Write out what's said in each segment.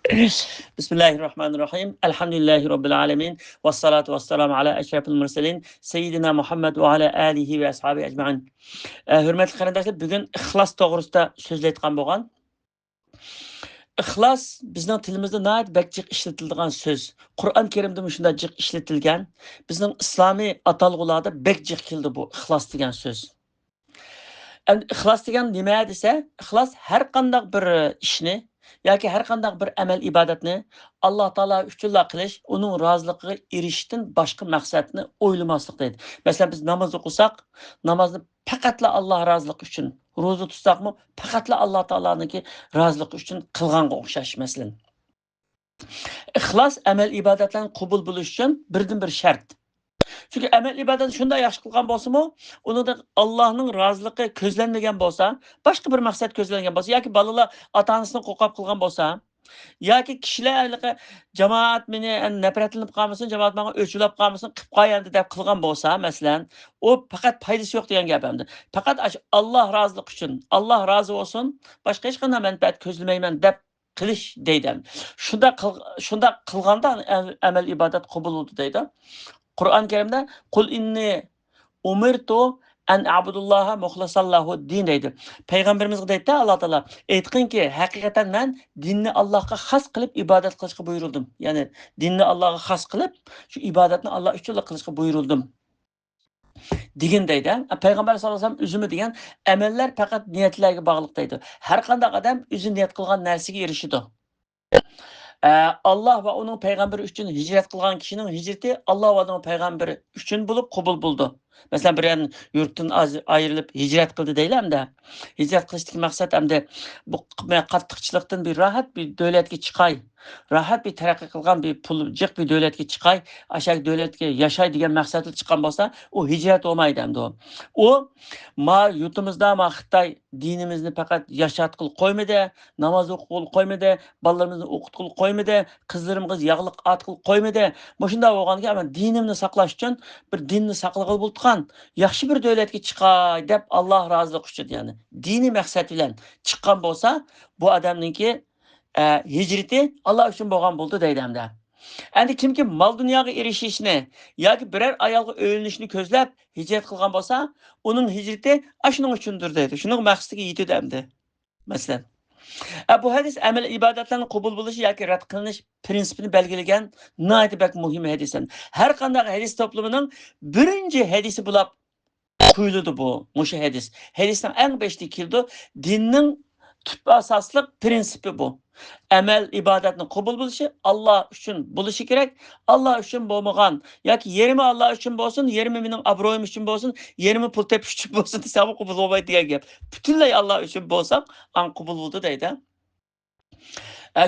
Bismillahirrahmanirrahim. Elhamdülillahi Rabbil alemin. Vessalatu vesselamu ala eşrefil murselin. Seyyidina Muhammed ve ala alihi ve ashabi ecmain. Hürmetli qarindoshlar, bugun ixlos to'g'risida so'zlayotgan bo'lgan. Ixlos bizning tilimizda nihoyat bakjiq ishlatiladigan so'z. Qur'on Karimda shunday jiq ishlatilgan. Bizning islomiy atalg'ularda bakjiq keldi bu ixlos degan so'z. Ixlos degan nima desa, ixlos har qanday bir ishni yoki har qanday bir amal ibodatni Alloh taolo uchunla qilish, uning roziligiga erishishdan boshqa maqsadni o'ylamaslik deydi. Masalan, biz namoz o'qisak, namozni faqatla Alloh roziligi uchun, ro'za tutsakmi, faqatla Alloh taoloniki roziligi uchun qilganga o'xshash masalan. Ixlos amal ibodatlarning qabul bo'lishi uchun birdan bir shart. Çünki əməl ibadəti şunda yaxşı qılğan bolsunmu, onu da Allah'ın razılığı közlənməyən bolsa, başqa bir məqsəd közlənməyən bolsa, yoki balalar ata-anasını qoqab qılğan bolsa, yoki kişilər cemaat məni nəfrətlənib qalmasın, cemaat mənə öçülüb qalmasın, qıb qoyandı deyə qılğan bolsa, məsələn, o faqat faydası yox degan gəpimdir. Faqat Allah razılıq üçün, Allah razı olsun, başqa heç qanday mənfəət közləməyəm deyə qilish deydim. Şunda qılğanda əməl ibadət qəbul oldu deydi. Kur'an-ı Kerim'de kul inni umirtu en abudullaha muhlasallahu din deydi. Peygamberimiz deydi Allah Teala aytqin ki hakikaten ben dinni Allah'a xas qilib ibadet qilishga buyuruldum. Yani dinni Allah'a xas qilib şu ibadetni Allah üçün qilishga buyuruldum. Digin deydi. Peygamber sallallahu aleyhi ve sellem üzümü degan ameller fakat niyetlerge bağlılık deydi. Her qanday adam üzü niyet qilgan narsaga erishidi. Allah ve onun peygamberi üçün hicret kılgan kişinin hicreti Allah ve onun peygamberi üçün bulup kabul buldu. Mesela bir yan yurttan ayrılıp hicret kıldı değil hem de. Hicret kılıştaki maksat hem de bu katlıkçılıktan bir rahat bir devletke çıkay. Rahat bir terakki kılgan bir pulcuk bir devletke çıkay. Aşağı devletke yaşay diyen maksatı çıkan olsa o hicret olmaydı hem de o. O yurtumuzda Xitay dinimizni fakat yaşatkıl koymadı, namaz okul koymadı, balalarımızı okutkul koymadı, kızlarımız yağlık atkıl koymadı. Boşunda olğan ki ama dinimni saqlash uchun bir dinni saqlag'il bo'lgan, yaxshi bir davlatga chiqay deb Allah roziligi uchun yani dini maqsad bilan chiqqan bo'lsa, bu odamninki hijrati Allah uchun bo'lgan bo'ldi deydi hamda. Endi kimki mal dunyoga erishishni yoki biror ayolga o'yinishni ko'zlab hijrat qilgan bo'lsa, uning hijrati shuning uchundir deydi. Shuning maqsadiga yetadi hamda. Masalan, bu hadis amel ibadetlerinin kabul buluşu yoki rad qilinish prinsipini belgilagan nihoyat bak muhim hadis. Her qanday hadis toplumunun birinci hadisi bulab qo'yildi bu mushu hadis. Hadisning eng beshti keldi. Dinning tüp asaslık prinsipi bu. Amel ibadetini kabul buluşu Allah üçün buluşu gerek. Allah üçün bo'lmagan yoki yerimi Allah üçün bo'lsin, yerimi mening abroyim üçün bo'lsin, yerimi pul tepish üçün bo'lsin desa qabul bo'lmaydi degan gap. Butunlay Allah üçün bo'lsam, an qabul bo'ldi deydi.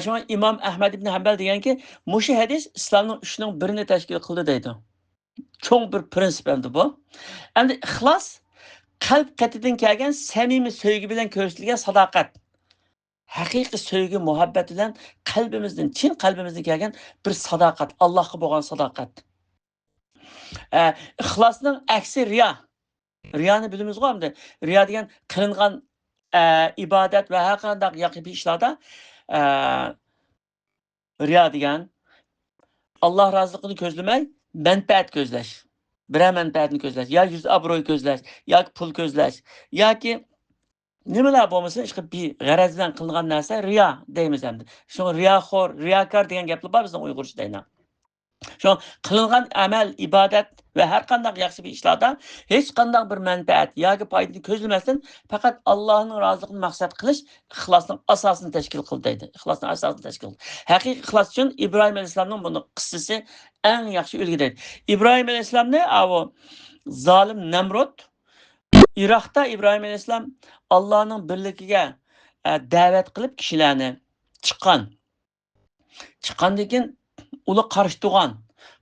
Shunga İmam Ahmad ibn Hanbal deganki, mushu hadis islomning uchning birini tashkil qildi deydi. Cho'ng bir prinsip endi bu. Endi ixlos qalb qatidan kelgan samimiy sevgi bilan ko'rsatilgan sadoqat. Haqiqiy sevgi, muhabbat bilan qalbimizdan, chin qalbimizdan kelgan bir sadoqat, Allohga bo'lgan sadoqat. Ixlosning aksi riyo. Riyoni bilamiz-ku endi. Riyo degan qilingan ibodat va har qanday yoqiy ishlarda riyo degan Allah roziligini ko'zlamay, manfaat ko'zlash. Biror manfaatni ko'zlash, yo yuz obro'y ko'zlash, yoki pul ko'zlash, yoki nimalar bo'lmasa, bir g'araz bilan qilingan narsa riyo deymiz endi. Shu riyoxo'r, riyokor degan gaplar bor bizning Uyg'urchada. Şu qilingan amal, ibodat ve her qanday yaxshi bir ishlarda hech qanday bir manfaat yoki foydani ko'zlamasdan faqat Allohning roziligini maqsad qilish ixlosning asosini tashkil qildi deydi. Ixlosning asosini tashkil qildi. Haqiqiy ixlos uchun İbrahim alayhisolamning buni qissasi eng yaxshi ulgu deydi. İbrahim alayhisolamni zolim Namrud Iroqda İbrahim alayhisolam Allohning birligiga da'vat qilib kishilarni chiqqandan keyin uni qarshi turgan.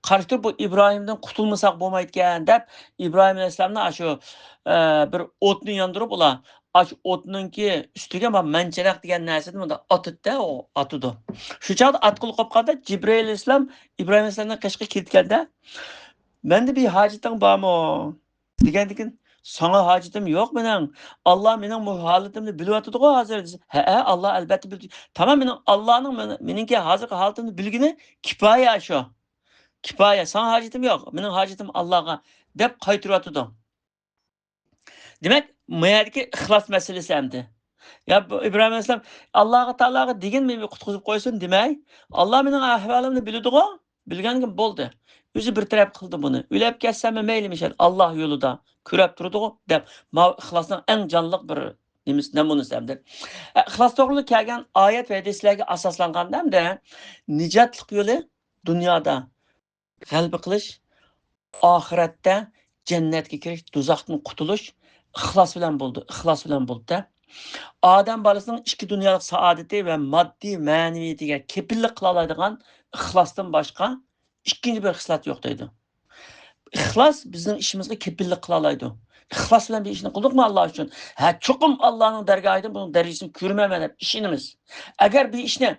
Qarshi bu İbrahim'den qutulmasak bo'lmaydigan deb İbrahim alayhisolamni shu bir o'tni yondirib ular shu o'tninki ustiga manchanak degan narsani bunda otdi, o otdi. Shu chaqda atqil qolib qoldi. Jibril alayhisolam İbrahim alayhisolamdan qishqa ketganda, "Menda bir hojating bormi?" degandan keyin Sana hacetim yok mening. Allah mening bu holatimni bilyotidi-ku hozir desa. He, Allah albatta bildi. Tamam mening Allohning meningki hozirgi holatimni bilgini kifoya shu. Kifoya. Sana hacetim yok. Mening hacetim Allohga deb qaytaryotidi. Demak, bu yerdagi ixlos masalasi endi. Ya bu İbrahim Aleyhisselam Allah'a Teala'ga digin mi kutkuzup koysun demey. Allah benim ahvalımni bilidi-ku. Bilgenkim boldu. Özü bir taraf kıldı bunu. Ülep kessem meylimiş Allah yolunda. Kürep durdu dep. Ma ihlasın en canlılık bir nemunesi demdir. İhlas doğruluğu kelgen ayet ve hadislerge asaslangan demde nicatlık yolu dünyada galbi kılış, ahirette cennetke kiriş, duzaktan kutuluş ihlas bilen buldu. İhlas bilen buldu da. Adam balasının iki dünyalık saadeti ve maddi məneviyetiga kepillik kılalaydigan ihlasdan başka ikinci bir hislat yok deydi. İhlas bizim işimizde kepillik kılalaydı. İhlas bilen bir işini kıldık mı Allah için? Çokum Allah'ın dergahıydı bunun derecesini kürmemeli işinimiz. Eğer bir işini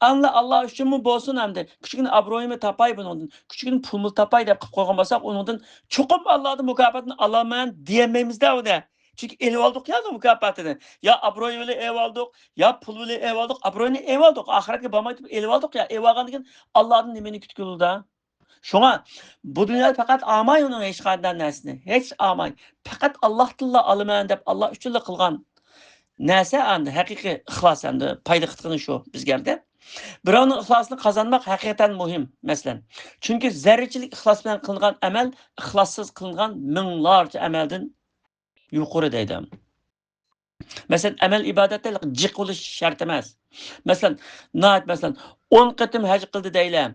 Allah için mi bolsun hem de küçükün abroyumu tapay bunun, küçükün pulmu tapay da koygan basak onun çokum Allah'ın mükafatını alamayan diyememiz de o da. Çünkü ev aldık ya da mükafatını. Ya abroyu ile ev aldık, ya pul ile ev aldık, abroyunu ev aldık. Ahiretke bamayıp ev aldık ya, ev algan degen Allah'ın nimeni kütkülü da. Şuna bu dünyada fakat amay onun hiç kadar nesini. Hiç amay. Fakat Allah tilla alımayan dep Allah üçüyle kılgan. Nese andı, hakiki ihlas andı. Payda kıtkını şu biz geldi. Birovning ihlasını kazanmak hakikaten muhim meselen. Çünkü zerreçilik ihlas bilen kılgan amel, ihlassız kılgan minglarca amelden yuqori deydi. Mesela amel ibadetde jiq bo'lish shart emas. Mesela 10 qatim haj qildi deyli.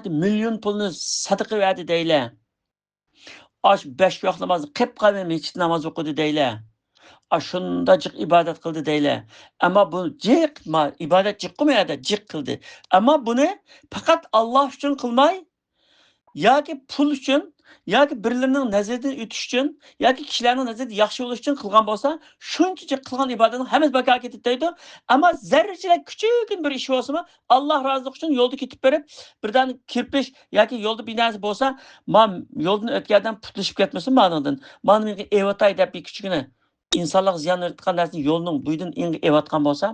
Million pulni sadaqa verdi deyli. Aş 5 vaqt namozni qilib qolmay masjid namoz o'qidi deyli. Shunda jiq ibodat qildi deyli. Ammo bu jiq ibodat jiq qilmaydi, jiq qildi. Ammo buni faqat Alloh uchun qilmay yoki pul uchun yoki birilarning nazaridan o'tish uchun yoki kishilarning nazarida yaxshi bo'lish uchun qilgan bo'lsa, shuncha qilgan ibodatning hammasi bekor ketib deydi. Ammo zarrachilik kichik bir ish bo'lsa, Alloh roziligi uchun yo'lda ketib berib, birdan kirpish yoki yo'lda binasi bo'lsa, men yo'ldan o'tgandan putlashib ketmasin ma'nodan. Mana menga evatay deb bir kichikini insonlar ziyon o'tgan narsani yo'lning buydan engi evatgan bo'lsa,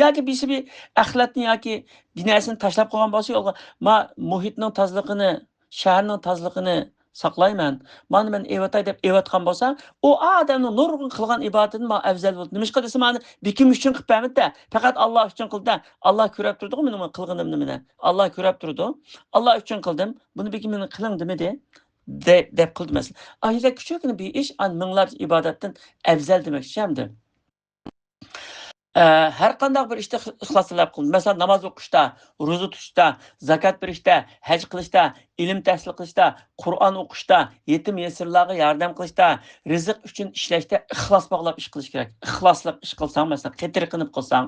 yoki bir axlatni yoki binasini tashlab qo'ygan bo'lsa, yo'lga ma muhitning tozligini shaharning tozligini saqlayman. Mana men evatay deb evatgan bo'lsa, u odamning nurg'un qilgan ibodatini men afzal bo'ldi. Nimishqa desa, meni bikim uchun qilib bermadi-da, faqat Alloh uchun qildi. Alloh ko'rib turdi-ku mening qilganimni meni. Alloh ko'rib turdi. Alloh uchun qildim. Buni bikim meni qiling demedi. deb qildi mesela. Ahirda küçükne bir iş an minglarca ibodatdan afzal demoqchi hamdi. Her qanday bir ishda ixlos talab qildi. Masalan, namoz o'qishda, ro'za tutishda, zakot berishda, haj qilishda, ilm tahsil qilishda, Qur'on o'qishda, yetim yesirlarga yordam qilishda, rizq uchun ishlashda ixlos bog'lab ish qilish kerak. Ixlosli ish qilsang, masalan, qetir qilib qilsang,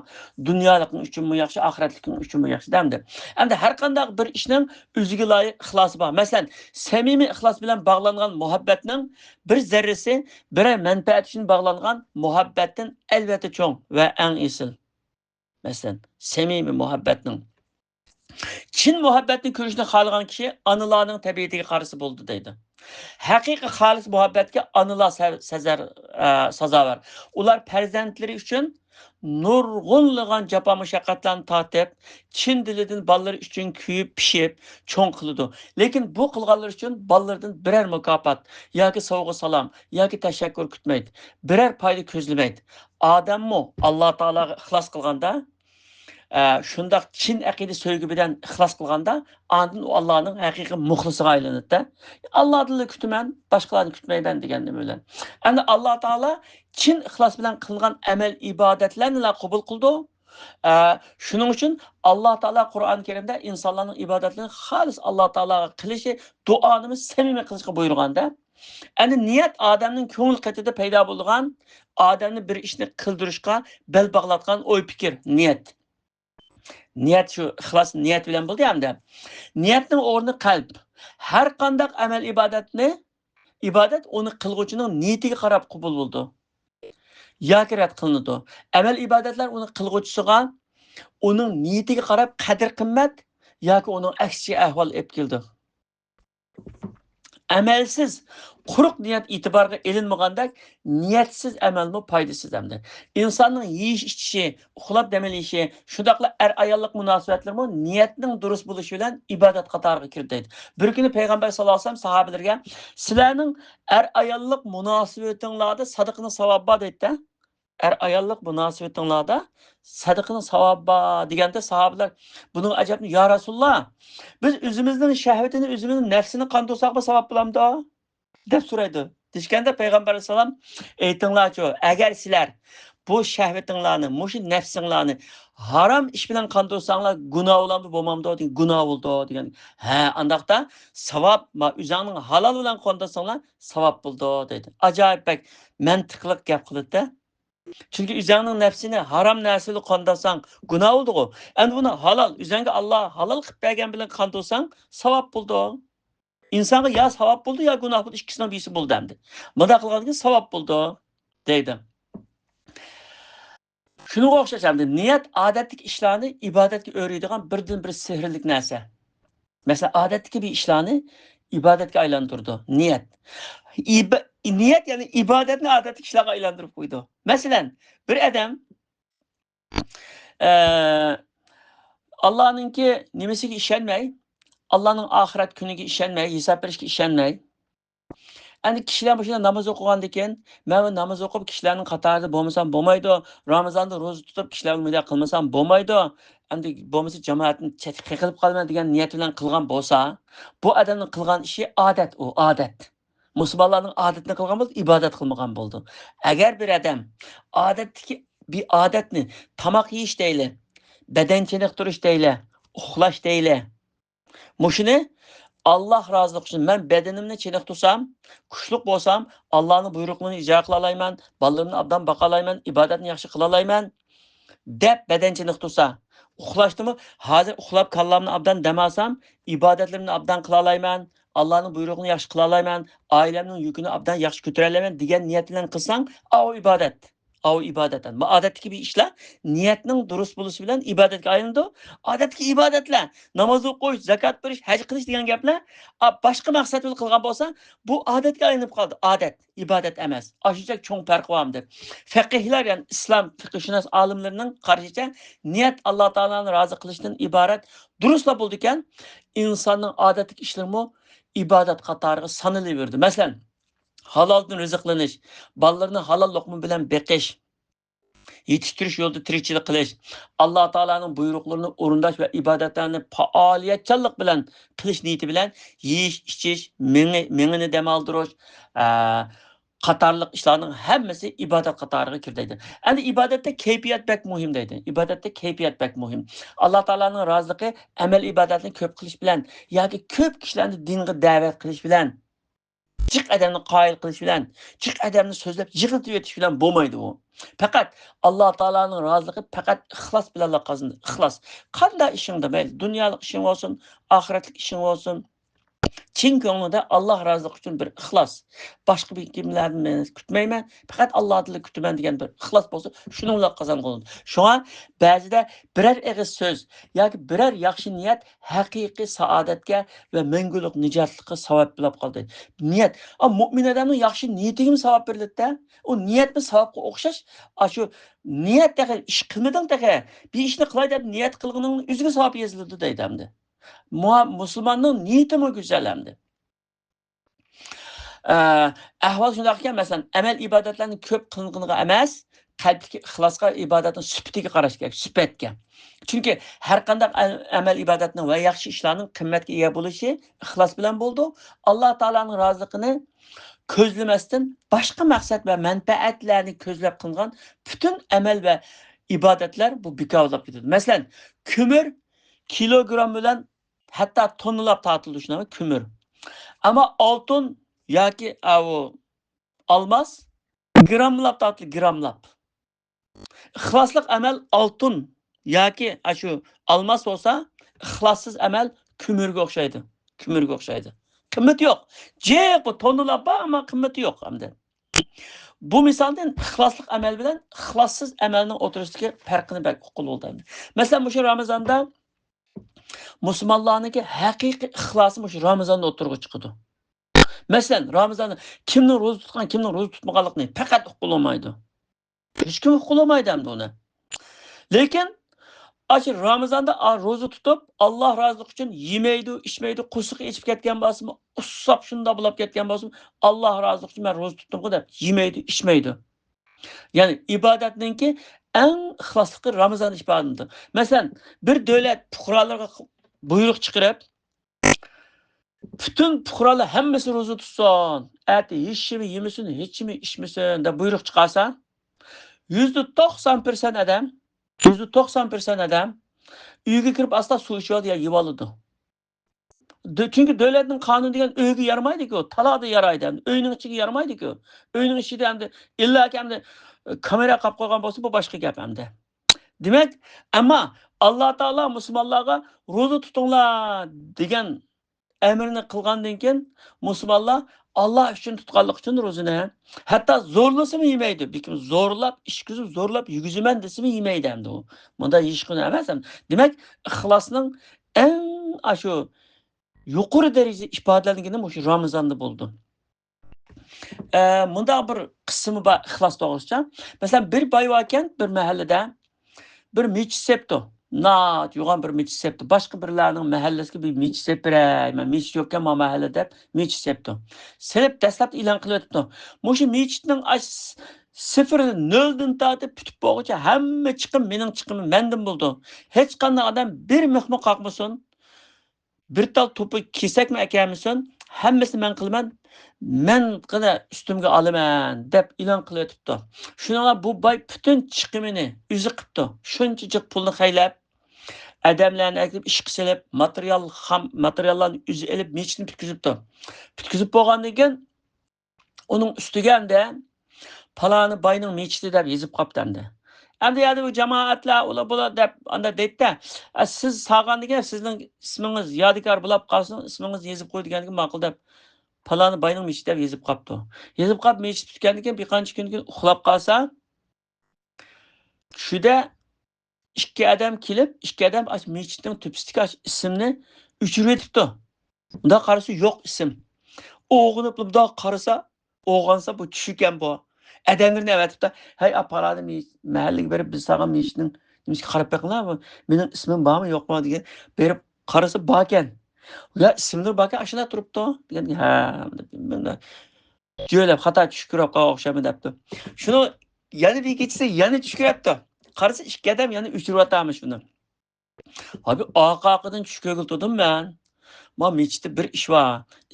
dunyolikning uchunmi yaxshi, oxiratlikning uchunmi yaxshi demdi. Endi har qanday bir ishning o'ziga loyiq ixlosi bor. Masalan, samimiy ixlos bilan bog'langan muhabbatning bir zarrasi bir manfaat uchun bog'langan muhabbatdan albatta cho'ng va eng esil. Masalan, samimiy muhabbatning chin muhabbatni ko'rishni xohlagan kishi onalarning tabiatiga qarshi bo'ldi deydi. Haqiqiy xolis muhabbatga onalar sazovor. Ular farzandlari uchun nurg'unlagan jafo mushaqqatlarni tortib, chin dilidan bolalar uchun kuyib, pishib, cho'ng qiladi. Lekin bu qilganlar uchun bolalardan biror mukofot yoki sovg'a salom yoki tashakkur kutmaydi. Biror foyda ko'zlamaydi. Odammi Alloh taologa ixlos qilganda shundoq chin aqida sevgi bilan ixlos qilganda ondan u Allohning haqiqiy muxlisiga aylanadi. Allohdan kutaman, boshqalarni kutmayman degandim bilan. Endi Alloh taolo chin ixlos bilan qilgan amal ibodatlarni qabul qildi. Shuning uchun Alloh taolo Qur'oni Karimda insonlarning ibodatlarini xolis Alloh taologa qilishi, duoni samimiy qilishga buyurganda, endi niyat odamning ko'ngil qatida paydo bo'lgan, odamni bir ishni qildirishga bel bog'latgan o'y fikr, niyat. Niyat şu ixlos niyat bilan bo'ldi hamda. Niyatning o'rni qalb. Har qanday amal ibodat uni qilguvchining niyatiga qarab qabul bo'ldi. Yoki rad qilinadi. Amal ibodatlar uni qilguvchisiga uning niyatiga qarab qadr qimmat yoki uning aksi ahvol olib keldi. Amelsiz, quruq niyat itibarga elinmagandek, niyatsiz amelmi foydasiz hamda. İnsanın yeyiş içişi, uxlab demelishi, shundaqla ayollik munosabatlarmi niyatning durust bo'lishi bilan ibodat qatoriga kirdi deydi. Bir kuni payg'ambar sollallohu alayhi vasallam sahobalarga sizlarning ayollik munosabatinglarda sadaqani savob bor deydi. Ayollik munosabatinglarda sadaqani savob bor deganda sahobalar buning ajabni ya Rasululloh biz o'zimizning shahvatini, o'zimizning nafsini qandoqsa savob bo'lamdi deb so'raydi. Deshganda payg'ambar alayhisalom aytinglarchi, agar sizlar bu shahvatinglarni, mushu nafsinglarni harom ish bilan qandoqsanglar gunoh bo'lamdi, bo'lmamdi degan gunoh bo'ldi degan. Ha, andaqda savob o'zingning halol bilan qandoqsanglar savob bo'ldi dedi. Ajoyib bak mantiqli gap qildi-da. Çünkü üzerinin nefsini haram nersili kandasan günah oldu o. Yani bunu halal, üzerine Allah halal kıp bergen bilen kandosan savap buldu o. İnsanı ya savap buldu ya günah buldu. İkisinden birisi buldu demdi. Mıda kılgan savap buldu o. Deydi. Şunu okşayacağım. Niyet adetlik işlerini ibadetki öğreydiğen birden bir sihirlik neyse. Mesela adetteki bir işlerini ibadetki aylandırdı. Niyet. Niyet yani ibadetini adetlik işlerine aylandırıp koydu. Mesela bir adam Allah'ınki nimesiga ishonmay, Allah'ın ahiret kuniga ishonmay, hisob berishga ishonmay. Endi kishilar bu namoz o'qigandan keyin, men bu namoz o'qib kishilarning qatorida bo'lmasam bo'lmaydi, Ramazonda ro'za tutib kishilar umida qilmasam bo'lmaydi. Endi bo'lmasa jamoatni chetga qilib qolman degan niyat bilan qilgan bo'lsa, bu odamning qilgan ishi odat, u odat. Musulmonlarning odatini qilgan bo'lsa, ibodat qilmagan bo'ldi. Agar bir odam odatdagi bir odatni tamoq yeyish deyli, beden çeniktiriş deyle, uxlaş deyle. Muşunu Allah razılık için ben bedenimni çeniktursam, kuşluk bolsam, Allah'ın buyruqlarını icra kılalayman, ballarını abdan bakalayman, ibadetini yaxşı kılalayman, dep beden çeniktursa, uxlaştımı, hazır uxlap kallamını abdan demasam, ibadetlerini abdan kılalayman, Allah'ın buyruqunu yaxşı kılalayman, ailemnin yükünü abdan yaxşı götürelayman diyen niyetiyle kılsan, o ibadet. O ibadetten. Bu adetteki bir işler niyetinin durust buluşu bilen ibadetke ayrıldı. Adetteki ibadetler namaz okuş, zekat veriş, hac kılış degan gaplar başka maksat bilan kılgan bolsa bu adetke ayrılıp kaldı. Adet, ibadet emas. Aşıcak çoğun farkı vardır. Fakihler yani İslam fıkıhşünas alimlerinin karşıca niyet Allah Teala'nın razı kılışından ibaret durustla buldukken insanın adetlik işlerimi ibadet katarı sanılıverdi. Mesela halaldan rızıklanish, ballarını halal lokma bilen beqish, yetiştirish yo'lida tirikchilik qilish, Alloh taolaning buyruqlarini o'rindash va ibodatlarni faoliyatchanlik bilan qilish niyati bilan yeyish, ichish, mingini dam oldirish, qatorliq ishlarning hammasi ibodat qatoriga kirdi. Endi ibodatda kayfiyat bek muhim deydi. Ibodatda kayfiyat bek muhim. Alloh taolaning roziligi amal ibodatni ko'p qilish bilan yoki ko'p kishilarni dinga da'vat qilish bilan Çık adamını qail qilish bilan, çık adamını sözlep yig'itib yetish bilan bo'lmaydi u. Faqat Alloh taolaning roziligi faqat ixlos bilan qozonadi. Ixlos. Qanday ishingda mayli, dunyolik ishing bo'lsin, oxiratlik ishing bo'lsin, chin ko'nglida Alloh roziligi uchun bir ixlos. Boshqa bir kimlarni kutmayman, faqat Allohni kutaman degan bir ixlos bo'lsa, shuningla qozonadi. Shunga ba'zida biror og'iz so'z yoki biror yaxshi niyat haqiqiy saodatga va mangulik nijotlikqa sabab bo'lib qoldi. Niyat, mo'min odamning yaxshi niyatiga savol beriladi-da. U niyatni savobga o'xshash, shu niyatdagi ish qilmading-da, bir ishni qilay deb niyat qilganing o'ziga savob yoziladi deydi hamda. Musulmonning niyati mi güzel hamda. Ahvol shundaqki, masalan, amal ibodatlarni ko'p qiling'iniga emas, qalbdagi ixlosga, ibodatning sifatiga qarash kerak, sifatga. Chunki har qanday amal ibodatning va yaxshi ishlarning qimmatga ega bo'lishi ixlos bilan bo'ldi. Alloh taolaning roziligini ko'zlamasdan boshqa maqsad va manfaatlarni ko'zlab qilgan butun amal va ibodatlar bu bekorlab ketadi. Masalan, ko'mir kilogram bilan hatto tonnalab tortiladi shunami ko'mir. Ammo oltin yoki olmos gramlab tortiladi, gramlab. İxloslik amal oltin yoki shu olmos bo'lsa, ixlossiz amal ko'mirga o'xshaydi. Ko'mirga o'xshaydi. Qimmat yo'q. Jiq bu tonnalab bor, ammo qimmati yo'q hamda. Bu misaldan ixloslik amal bilan ixlossiz amalning o'tirishdagi farqini bak qilib. Masalan, bu Ramazonda musulmonlarniki haqiqiy ixlosi shu Ramazonda o'tirib chiqadi. Masalan, Ramazonni kimning ro'za tutgan, kimning ro'za tutmaganligini faqat uqulamaydi. Hech kim uqulamaydi hamda uni. Lekin aşı Ramazanda ro'za tutib, Alloh roziligi uchun yemaydi, ichmaydi, qo'shiq ichib ketgan bo'lsa, ussab shunda bo'lib ketgan bo'lsa, Alloh roziligi uchun men ro'za tutdim deb yemaydi, ichmaydi. Ya'ni ibodatninki eng ixlosli Ramazon ibodatidir. Masalan, bir davlat fuqarolarga buyruq chiqarib, bütün fuqarolar hammasi ro'za tutsin, ati hech kimi yemasin, hech kimi ichmasin deb buyruq chiqarsa, %90% odam, %90% odam uyga kirib asla suv ichadi ya yeb oladi. Çünki devletin kanunu degan uyga yaramaydi-ku, talada yaraydi. Uyning ichiga yaramaydi-ku. Uyning ichida hamda illaki hamda kamera qilib qo'ygan bo'lsa, bu boshqa gap hamda. Demak, ammo Alloh taolo musulmonlarga ro'za tutinglar degan amrni qilgandan keyin musulmonlar Alloh uchun tutganlik uchun ro'zani hatto zo'rlasimi yemaydi. Bekim zo'rlab, ishkizib, zo'rlab yugizaman desimi yemaydi hamda u. Bunda hech qanday emas ham. Demak, ixlosning eng shu yuqori darajada ifodalangan o'sha Ramazonda bo'ldi. Bunda bir qismi bor ixlos to'g'risida. Masalan, bir boy ekan bir mahallada bir mechit sepdi. Nat yo'g'on bir mechit sepdi. Boshqa birlarning mahallasiga bir mechit sepiray, men mechit yo'qkan bu mahallada mechit sepdi. Selib dastlab e'lon qilib o'tdi. Mushu mechitning sıfırdan noldan tortib bitib bo'lguncha hamma chiqim mening chiqimim mendan bo'ldi. Hech qanday odam bir mehmon qoqmasin. Bir tal to'pi kesakmi ekanmisan, hammasini men qilaman, men qana ustimga olaman deb e'lon qilib o'tibdi. Shuningla bu boy butun chiqimini o'zi qilibdi. Shunchalik pulni xaylab, odamlarni akib ish qilib, materiallarni o'zi olib mechitni bitkizibdi. Bitkizib bo'lgandan keyin uning ustiga hamda paloni boyning mechiti deb yozib qolibdi. Endi yani bu cemaatler ola bula deb anda deydi. Siz sağgan degan sizning ismingiz yodikor bo'lib qolsin, ismingizni yozib qo'y deganga ma'qul deb paloni boyning mechiti deb yozib qolibdi. Yozib qolib mechit tutgandan keyin bir qancha kundan keyin uxlab qolsa, tushida ikki odam kelib, ikki odam mechitning tepasiga ismni o'chirib etibdi. Unda qarasa yo'q ism. O'g'inib bunday qarasa, o'g'ansa bu tush ekan bu. Adamlarni avatibdi. Hay aparadi mahallaga berib biz sağam mechitning nimasiga qarab baqinglar, mening ismim bormi yo'qmi degan berib qarasa bor ekan. Ya ismlar bor ekan, ashuna turibdi degan. Ha, bunda jo'ylab xato tushib kirib qolgan o'xshami debdi. Shuni yana bir kechasi yana tushib kiryapti. Qarasa ikki odam yana o'chirib shuni. Abi oqaqidan tushib ko'giltirdim men. Ma mechitda bir ish bor.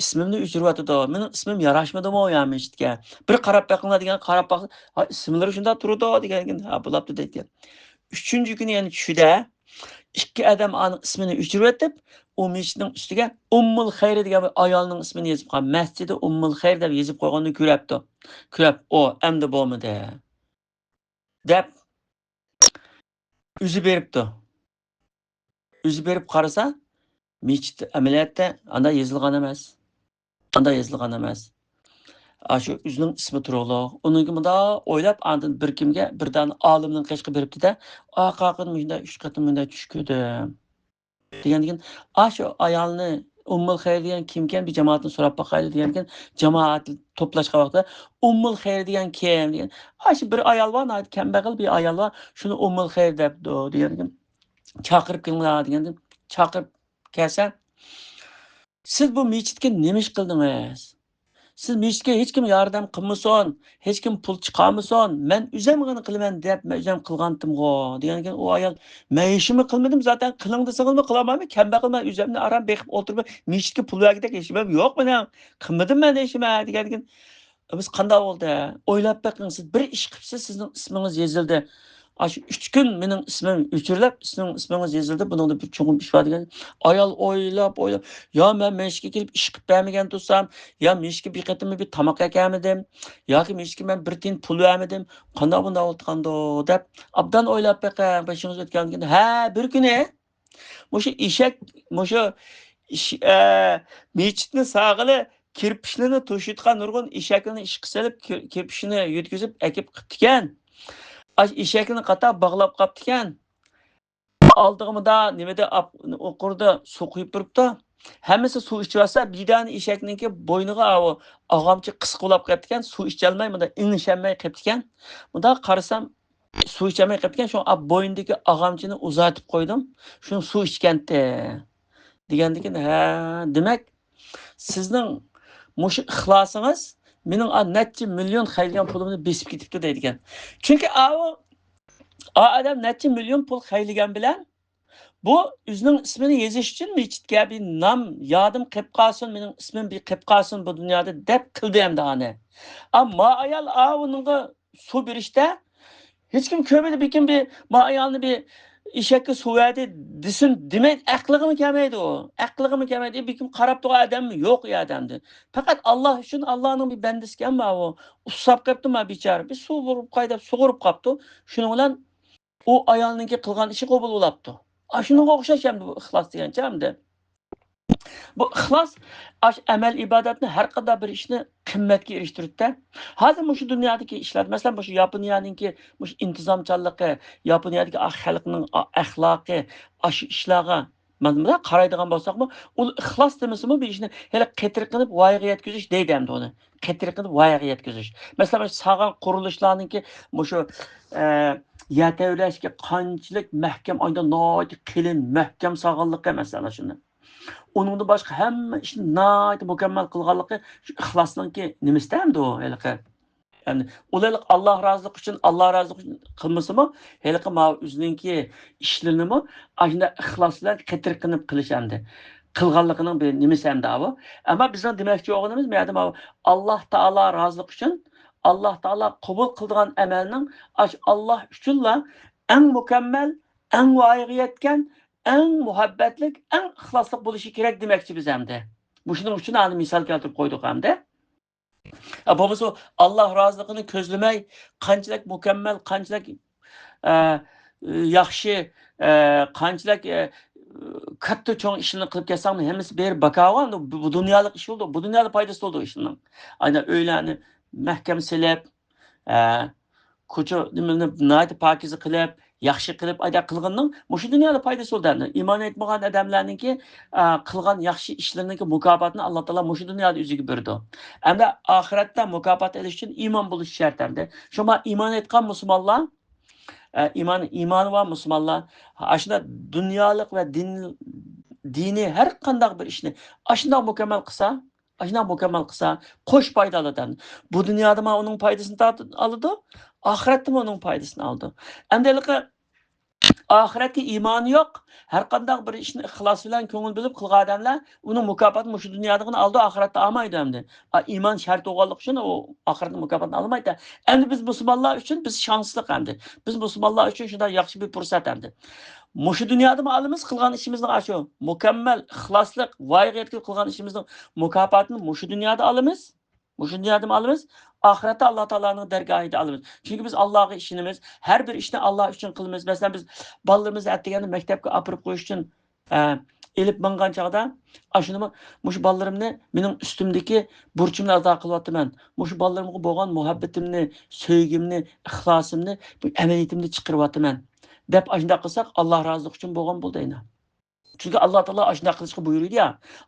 İsmimni o'chirib mening ismim yarashmadimi o ya mechitga. Bir qarab baqinglar degan qarab baqsa, ha ismlari shunda turdi degan. Ha bo'libdi deydi. 3-chi kuni yana tushida ikki odam aniq ismini o'chirib etib, o mechitning ustiga Ummul Xayr degan bir ayolning ismini yozib qo'ygan. Masjidi Ummul Xayr deb yozib qo'yganini ko'ribdi. Ko'rib, o endi bo'lmadi deb o'zi beribdi. O'zi berib qarasa mechit amaliyotda anda yozilgan emas. Anda yozilgan emas. Shu o'zining ismi turug'liq. Uningga bunda o'ylab, andin bir kimga birdan olimning qishqi beribdi-da, oqaqin menda 3 qatim menda tushkudim. Degandan shu ayolni Ummul Xayr degan kimkan bir jamoatni so'rab boqayli degandan jamoat to'plashgan vaqtda Ummul Xayr degan kim degan. Shu bir ayol bor, kambag'al bir ayol bor, shuni Ummul Xayr debdi degandan chaqirib kelinglar degandan chaqirib kelsa, siz bu mechitga nima ish qildingiz? Siz mechitga hech kim yordam qilmasin, hech kim pul chiqarmasin, men o'zimgina qilaman deb men o'zim qilgandim-ku degandan u ayol, men ishimni qilmadim, zaten qiling desangizmi qilamanmi? Kambag'al men o'zimni aram beqib o'tirib mechitga pul bergidek ishim yo'q men. Qilmadim men ishimni degandan biz qanday bo'ldi? O'ylab baqing, siz bir ish qilibsiz, sizning ismingiz yozildi. Shu 3 kun mening ismim o'chirilib, ismingiz yozildi. Buningda bir cho'qim ish bor degan. Ayol o'ylab, yo men meshga kelib ish qilib bermagan tursam, yo meshga bir qatim bir tomoq yeganmidim, yoki meshga men bir tiyin pul bermadim, qanday bunday o'tgandi deb obdan o'ylab baqing, beshingiz o'tgandan keyin, ha, bir kuni mushu eshak, mushu mechitni sag'ili kirpishlarni to'shitgan nurg'un eshaklarni ish qilib, kirpishini yutkizib akib qitgan. Eshakni qatab bog'lab qopti ekan. Oldig'imda nimada o'qirda suv quyib turibdi. Hammasi suv ichib olsa, birdan eshakninki bo'yniga og'amchi qisqulab qolibdi ekan, suv icholmay bunda inglisholmay qolibdi ekan. Bunda qarasam suv icholmay qolibdi ekan, shu bo'ynidagi og'amchini uzatib qo'ydim. Shuni suv ichgandi. Degandikin, ha, demak, sizning mushu ixlosingiz mening necha million xaylgan pulimni besib ketibdi deydigan. Chunki odam necha million pul xaylagan bilan bu o'zining ismini yozish uchun masjidga bir nom yodim qilib qolsin, mening ismim bir qilib qolsin bu dunyoda deb qildi endi ani. Ammo ayol uningga suv berishda hech kim ko'madi, bekin bir ayolni bir eshakka suv berdi desin, demak aqligimi kelmaydi u. Aqligimi kelmaydi, bekin qarab turgan odammi yo'q u odamda. Faqat Alloh uchun Allohning bir bandasi ekanmi u. Usab qopti ma bechora. Bir suv urib qo'ydib, sug'urib qopti. Shuning bilan u ayolninki qilgan ishi qabul bo'libdi. Shunga o'xshash ham bu ixlos degancha hamda. Bu ixlos amal ibodatni har qanday bir ishni qimmatga erishtiradi. Hozir shu dunyodagi ishlar, masalan, shu Yaponiyaninki shu intizomchanligi, Yaponiyadagi xalqning axloqi, shu ishlarga mana qaraydigan bo'lsak-mu, u ixlos demasimi bir ishni hali qetir qilib voyaga yetkazish deydi hamda uni. Qetir qilib voyaga yetkazish. Masalan, sog'an qurilishlarninki shu yatavlashga qanchalik mahkam, oyda noyat qilin, mahkam sog'anligi masalan shuni. Onundan boshqa hamma ishni noyat mukammal qilganligi shu ixlosninki nimasi hamda u haliqi. Ya'ni ular Alloh roziligi uchun, Alloh roziligi uchun qilmasimi, haliqi o'zininki ishlarini ashunda ixlos bilan qetir qilib qilish hamda. Qilganligining bir nimasi hamda bu. Ammo bizning demoqchi o'g'limiz men Alloh taolo roziligi uchun Allah Taala qabul qilgan amalning Allah uchunla eng mukammal, eng voyaga yetgan, eng muhabbatlik, eng ixlosli bo'lishi kerak demoqchi biz hamda. Bu shuning uchun ani misol keltirib qo'ydik hamda. Bo'lmasa Alloh roziligini ko'zlamay, qanchalik mukammal, qanchalik yaxshi, qanchalik katta cho'ng ishini qilib kelsam, hammasi berib bakavan, bu dunyolik ish bo'ldi. Bu dunyoda foydasi bo'ldi ishning. Aynan o'ylarni mahkam silib, ko'cha nimani nayt pokiza qilib, yaxshi qilib ayda qilganning shu dunyoda foydasi bo'ldi. Iymon etmagan odamlarningki qilgan yaxshi ishlarining mukofotini Alloh taolo shu dunyoda o'ziga berdi. Endi oxiratda mukofot olish uchun iymon bo'lish shart endi. Shoma iymon etgan musulmonlar iymoni va musulmonlar ashuna dunyolik va diniy har qanday bir ishni ashuna mukammal qilsa, qo'sh foyda oladi. Bu dunyoda uning foydasini oladi, oxiratda uning foydasini oladi. Endi oxiratga iymoni yo'q, har qanday bir ishni ixlos bilan ko'ngil bilib qilgan odamlar uning mukofotini shu dunyodagini oldi, oxiratda olmaydi endi. Iymon shart bo'lganligi uchun u oxiratda mukofotini olmaydi. Endi biz musulmonlar uchun biz shansliq endi. Biz musulmonlar uchun shunday yaxshi bir fursat endi. Shu dunyoda olamiz qilgan ishimizni shu mukammal, ixloslik, voyaga yetkazib qilgan ishimizning mukofotini shu dunyoda olamiz. Shu dunyoda olamiz. Oxiratda Alloh taolaning dargohida olamiz. Chunki biz Allohga ishonamiz, har bir ishni Alloh uchun qilamiz. Masalan, biz bolalarimizni atdiganda maktabga olib qo'yish uchun elib mangan chaqda, shuni shu bolalarimni mening ustimdagi burchimni ado qilyapman. Shu bolalarimga bo'lgan muhabbatimni, sevgimni, ixlosimni, bu amaliyatimni chiqaryapman. deb ashunday qilsak, Alloh roziligi uchun bo'lgan bo'ldi aynan. Chunki Alloh taolo ashunday qilishga buyurdi-ya.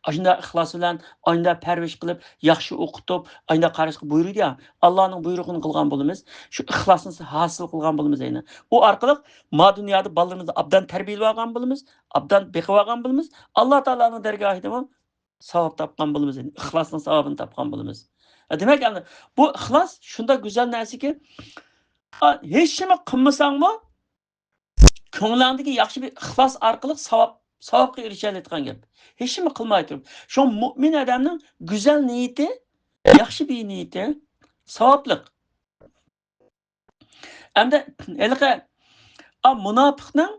Ashunday ixlos bilan, ayda parvish qilib, yaxshi o'qitib, ayda qarashga buyurdi-ya. Allohning buyrug'ini qilgan bo'lamiz. Shu ixlosni hosil qilgan bo'lamiz aynan. U orqali ma dunyoda bolalarimizni obdan tarbiyalab olgan bo'lamiz, obdan beqib olgan bo'lamiz. Alloh taoloning dargohida savob topgan bo'lamiz. Ixlosning savobini topgan bo'lamiz. Demak, bu ixlos shunday go'zal narsaki, hech nima qilmasangmi, ko'nglingdagi yaxshi bir ixlos orqali savobga erishadigan gap. Hech nima qilmay turib. Shu mu'min odamning go'zal niyati, yaxshi bir niyati savoblik. Endi munofiqning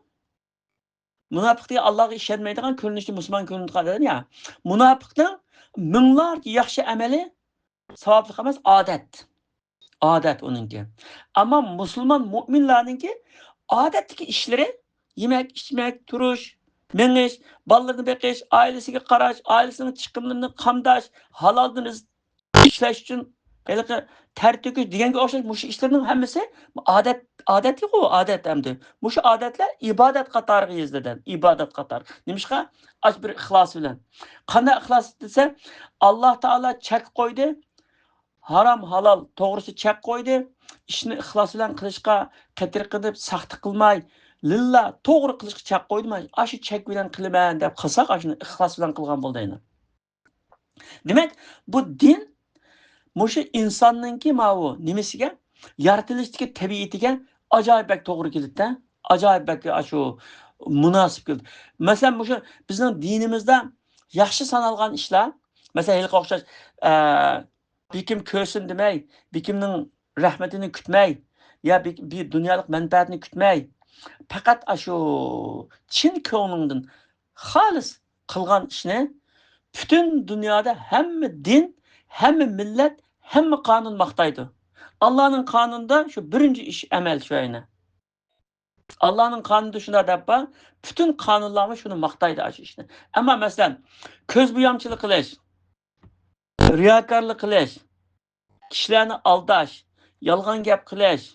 Allohga ishonmaydigan ko'rinishda musulmon ko'rinib qoladi ya. Munofiqning minglar yaxshi amali savoblik emas, odat uningki. Ammo musulmon mu'minlarningki odatdagi ishlari yemek, içmek, turush, menish, bolalarni beqish, ailasiga qarash, ailasining chiqimlarini qamdash, haloldan ishlash uchun ter to'kish deganga o'xshash mush ishlarning hammasi odat yo'q, odat hamda. Mushu odatlar ibodat qatoriga yoziladi. Ibodat qatori. Nimishqa? Aç bir ixlos bilan. Qanday ixlos desa, Alloh taolo chek qo'ydi. Haram, halal, to'g'risi chek qo'ydi. Ishni ixlos bilan qilishga qat'iy qilib, saxti qilmay, lilla to'g'ri qilishga chek qo'ydimi? Shu chek bilan qilaman deb qilsak, shuni ixlos bilan qilgan bo'ldaydi. Demak, bu din mushu insonningki mavu nimasiga? Yaratilishdagi tabiatiga ajoyib to'g'ri keldi-da. Ajoyib shu munosib keldi. Masalan, mushu bizning dinimizda yaxshi sanalgan ishlar, masalan, ilk o'xshash bekim ko'rsin demay, bekimning rahmatini kutmay, ya bir dunyolik manfaatni kutmay, faqat shu chin ko'nglingdan xolis qilgan ishni butun dunyoda hamma din, hamma millat, hamma qonun maqtaydi. Allohning qonunida shu birinchi ish amal shu ayni. Allohning qonunida shunda deb butun qonunlarni shuni maqtaydi shu ishni. Ammo masalan, ko'z bo'yamchilik qilish, riyokorlik qilish, kishilarni aldash, yolg'on gap qilish,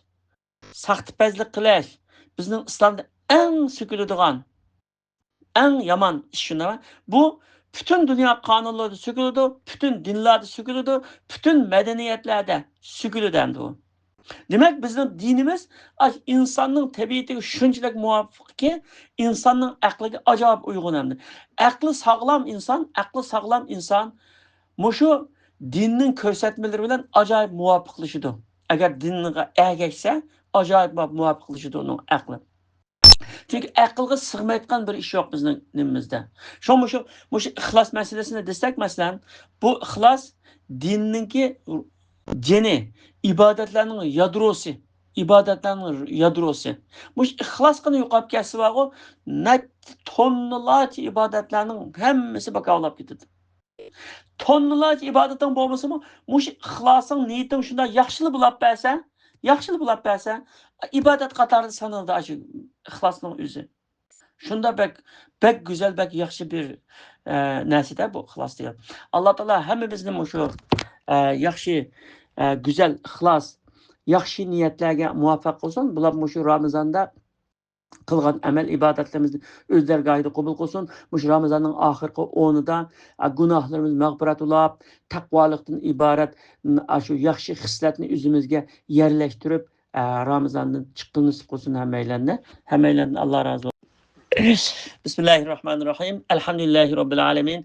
saxtipazlik qilish bizning islomda eng so'kiladigan, eng yomon ish shunda. Bu bütün dünya qonunlarida sökülüdü, bütün dinlerde sökülüdü, bütün medeniyetlarda sökülüdü endi bu. Demek bizim dinimiz insanın tabiatiga shunchalik muvofiqki, insonning aqliga ajoyib uyg'un endi. Aqli sog'lom inson mushu dinning ko'rsatmalari bilan ajoyib muvofiqlashadi. Agar dinga ergashsa, ajoyib muvofiqlashadi uning aqli. Çünkü aqlga sig'maydigan bir ish yo'q bizning dinimizda. Mushu ixlos masalasini desak, masalan, bu ixlos dinninki jeni, ibodatlarning yadrosi, Mush ixlosqani yo'qolib ketsa vaqo, tonnalarcha ibodatlarning hammasi bakovlab ketadi. Tonnalarcha ibodatning bo'lmasa-mu, mush ixlosing, niyating shunda yaxshilab bo'lib bersa, ibodat qatorida sanaladi shu ixlosning o'zi. Shunda bek go'zal, bek yaxshi bir narsa bu ixlos degan. Alloh taolo hammamizni shu yaxshi, go'zal ixlos, yaxshi niyatlarga muvaffaq qilsin. Bular shu Ramazonda qilgan amal ibodatlarimizni o'z dargohida qabul qilsin. Shu Ramazonning oxirgi 10'ida gunohlarimiz mag'firat ulab, taqvolikdan iborat shu yaxshi xislatni o'zimizga yerlashtirib, Ramazondan chiqqan nasib qilsin hammaylarni. Hammaylardan Alloh rozi bo'lsin. Bismillahirrohmanirrohim. Alhamdulillahi robbil alamin.